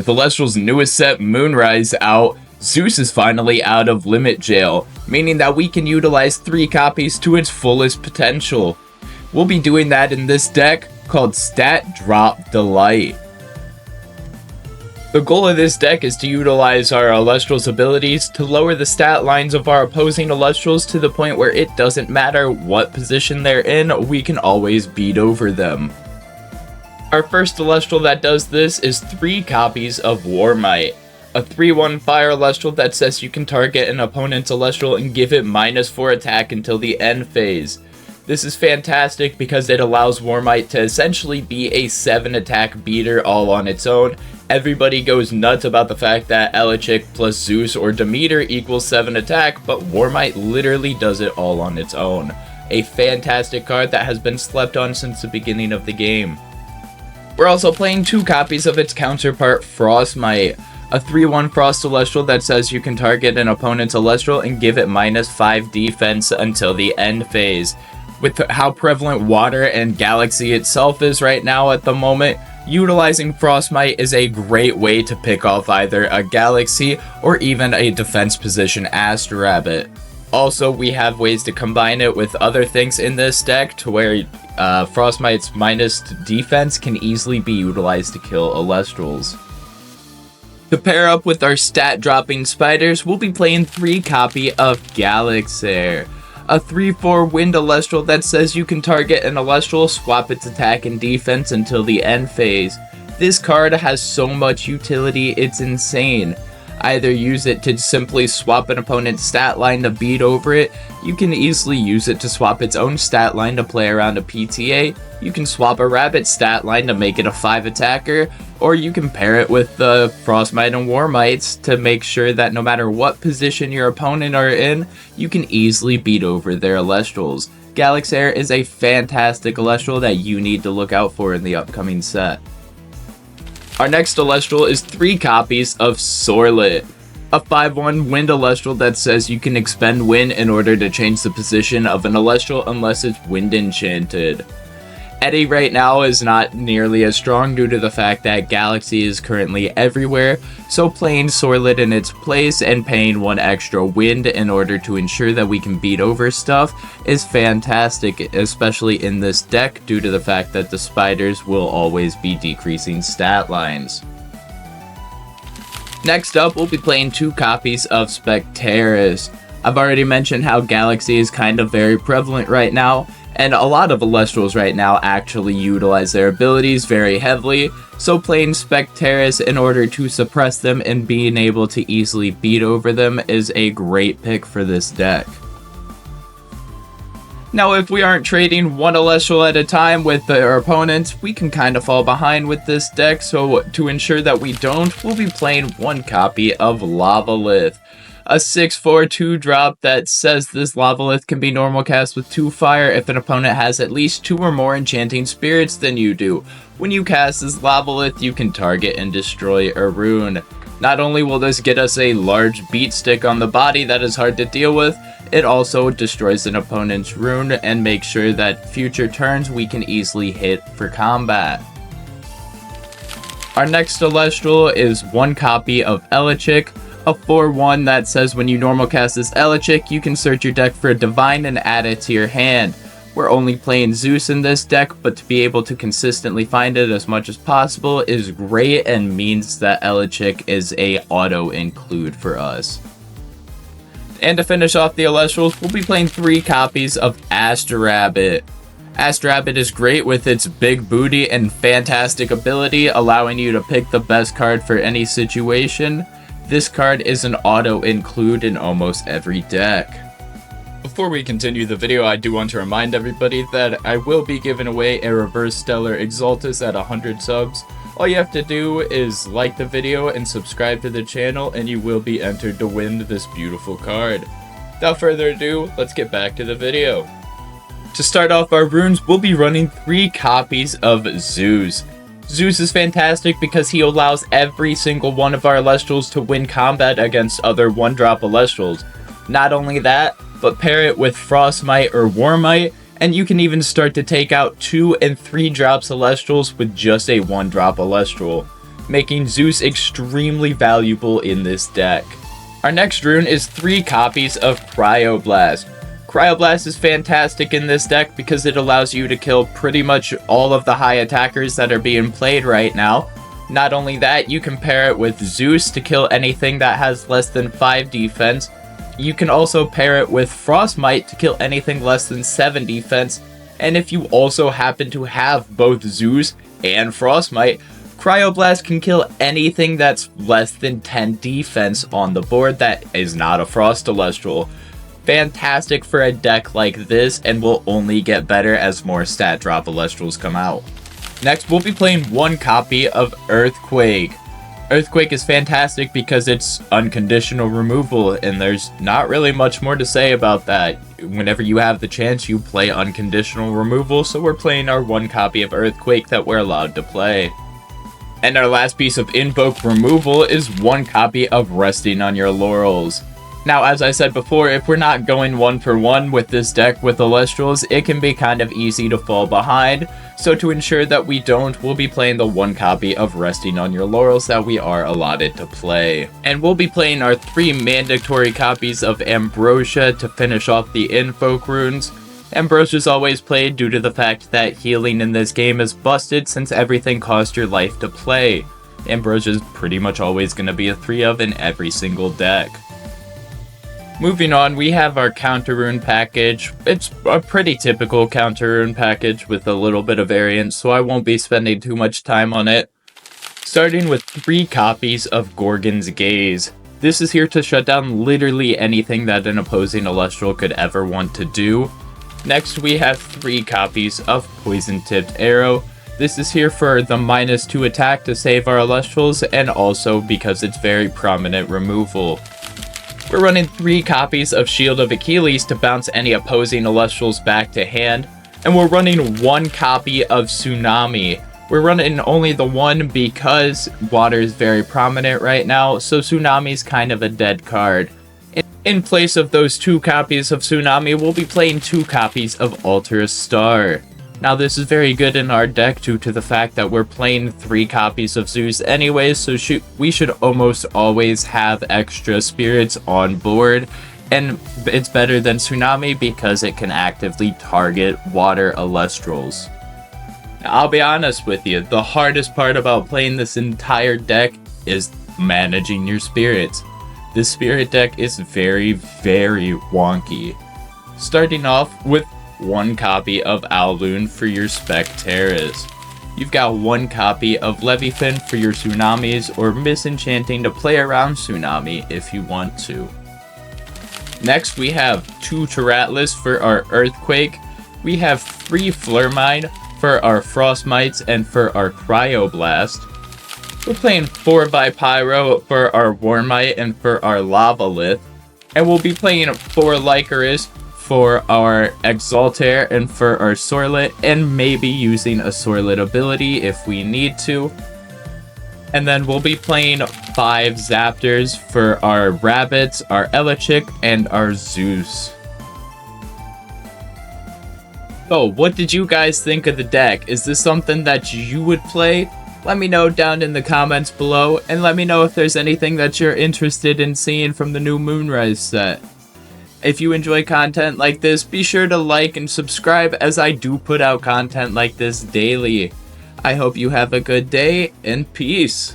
With Elestrals' newest set, Moonrise, out, Zeus is finally out of limit jail, meaning that we can utilize 3 copies to its fullest potential. We'll be doing that in this deck called Stat Drop Delight. The goal of this deck is to utilize our Elestrals abilities to lower the stat lines of our opposing Elestrals to the point where it doesn't matter what position they're in, we can always beat over them. Our first Elestral that does this is 3 copies of Warmight, a 3/1 fire Elestral that says you can target an opponent's Elestral and give it -4 attack until the end phase. This is fantastic because it allows Warmight to essentially be a 7 attack beater all on its own. Everybody goes nuts about the fact that Elechick plus Zeus or Demeter equals 7 attack, but Warmight literally does it all on its own. A fantastic card that has been slept on since the beginning of the game. We're also playing 2 copies of its counterpart, Frostmight, a 3/1 Frost Celestial that says you can target an opponent's Celestial and give it -5 defense until the end phase. With how prevalent water and Galaxy itself is right now at the moment, utilizing Frostmight is a great way to pick off either a Galaxy or even a defense position Astrabbit. Also, we have ways to combine it with other things in this deck to where Frostmite's minus defense can easily be utilized to kill Elestrals. To pair up with our stat dropping spiders, we'll be playing 3 copy of Galaxy, a 3/4 wind Elestral that says you can target an Elestral, swap its attack and defense until the end phase. This card has so much utility, it's insane. Either use it to simply swap an opponent's stat line to beat over it, you can easily use it to swap its own stat line to play around a PTA, you can swap a rabbit stat line to make it a 5 attacker, or you can pair it with the Frostmight and Warmites to make sure that no matter what position your opponent are in, you can easily beat over their Elestrals. Galaxy is a fantastic Elestral that you need to look out for in the upcoming set. Our next Elestral is 3 copies of Sorlet, a 5/1 wind Elestral that says you can expend wind in order to change the position of an Elestral unless it's wind enchanted. Eddie right now is not nearly as strong due to the fact that Galaxy is currently everywhere, so playing Sorlet in its place and paying 1 extra wind in order to ensure that we can beat over stuff is fantastic, especially in this deck due to the fact that the spiders will always be decreasing stat lines. Next up, we'll be playing 2 copies of Spectaris. I've already mentioned how Galaxy is kind of very prevalent right now, and a lot of Elestrals right now actually utilize their abilities very heavily, so playing Spectaris in order to suppress them and being able to easily beat over them is a great pick for this deck. Now, if we aren't trading 1 Elestral at a time with our opponents, we can kind of fall behind with this deck, so to ensure that we don't, we'll be playing 1 copy of Lavalith, a 6/4 2-drop that says this Lavalith can be normal cast with 2 fire if an opponent has at least 2 or more enchanting spirits than you do. When you cast this Lavalith, you can target and destroy a rune. Not only will this get us a large beat stick on the body that is hard to deal with, it also destroys an opponent's rune and makes sure that future turns we can easily hit for combat. Our next Elestral is 1 copy of Elechick, a 4/1 that says when you normal cast this Elechick, you can search your deck for a Divine and add it to your hand. We're only playing Zeus in this deck, but to be able to consistently find it as much as possible is great and means that Elechick is a auto include for us. And to finish off the Elestrals, we'll be playing 3 copies of Astrabbit. Astrabbit is great with its big booty and fantastic ability, allowing you to pick the best card for any situation. This card is an auto include in almost every deck. Before we continue the video, I do want to remind everybody that I will be giving away a Reverse Stellar Exaltus at 100 subs. All you have to do is like the video and subscribe to the channel and you will be entered to win this beautiful card. Without further ado, let's get back to the video. To start off our runes, we'll be running 3 copies of Zeus. Zeus is fantastic because he allows every single one of our Elestrals to win combat against other 1-drop Elestrals. Not only that, but pair it with Frostmight or Warmight, and you can even start to take out 2 and 3 drops Elestrals with just a 1-drop Elestral. making Zeus extremely valuable in this deck. Our next rune is 3 copies of Cryoblast. Cryoblast is fantastic in this deck because it allows you to kill pretty much all of the high attackers that are being played right now. Not only that, you can pair it with Zeus to kill anything that has less than 5 defense. You can also pair it with Frostmite to kill anything less than 7 defense. And if you also happen to have both Zeus and Frostmite, Cryoblast can kill anything that's less than 10 defense on the board that is not a Frost Elestral. Fantastic for a deck like this, and will only get better as more stat drop Elestrals come out. Next, we'll be playing 1 copy of Earthquake. Earthquake is fantastic because it's unconditional removal, and there's not really much more to say about that. Whenever you have the chance, you play unconditional removal, so we're playing our 1 copy of Earthquake that we're allowed to play. And our last piece of Invoke removal is 1 copy of Resting on Your Laurels. Now, as I said before, if we're not going 1 for 1 with this deck with Elestrals, it can be kind of easy to fall behind. So to ensure that we don't, we'll be playing the 1 copy of Resting on Your Laurels that we are allotted to play. And we'll be playing our 3 mandatory copies of Ambrosia to finish off the Invoke runes. Ambrosia's always played due to the fact that healing in this game is busted since everything costs your life to play. Ambrosia's pretty much always going to be a 3 of in every single deck. Moving on, we have our counter rune package. It's a pretty typical counter rune package with a little bit of variance, so I won't be spending too much time on it. Starting with 3 copies of Gorgon's Gaze. This is here to shut down literally anything that an opposing Elestral could ever want to do. Next, we have 3 copies of Poison Tipped Arrow. This is here for the -2 attack to save our Elestrals, and also because it's very prominent removal. We're running 3 copies of Shield of Achilles to bounce any opposing Elestrals back to hand, and we're running 1 copy of Tsunami. We're running only the 1 because water is very prominent right now, so Tsunami's kind of a dead card. In place of those 2 copies of Tsunami, we'll be playing 2 copies of Alterous Star. Now this is very good in our deck due to the fact that we're playing 3 copies of Zeus anyways, so we should almost always have extra spirits on board, and it's better than Tsunami because it can actively target water Elestrals. Now, I'll be honest with you, the hardest part about playing this entire deck is managing your spirits. This spirit deck is very, very wonky. Starting off with 1 copy of Alloon for your Specteris. You've got 1 copy of Leviathan for your Tsunamis, or Misenchanting to play around Tsunami if you want to. Next, we have 2 Teratlus for our Earthquake. We have 3 Flurmine for our Frostmites and for our Cryoblast. We're playing 4 Pyro for our Warmite and for our Lavalith. And we'll be playing 4 Lycoris for our Exaltair and for our Sorlet, and maybe using a Sorlet ability if we need to. And then we'll be playing 5 Zaptors for our Rabbits, our Elechik, and our Zeus. So, what did you guys think of the deck? Is this something that you would play? Let me know down in the comments below, and let me know if there's anything that you're interested in seeing from the new Moonrise set. If you enjoy content like this, be sure to like and subscribe, as I do put out content like this daily. I hope you have a good day, and peace.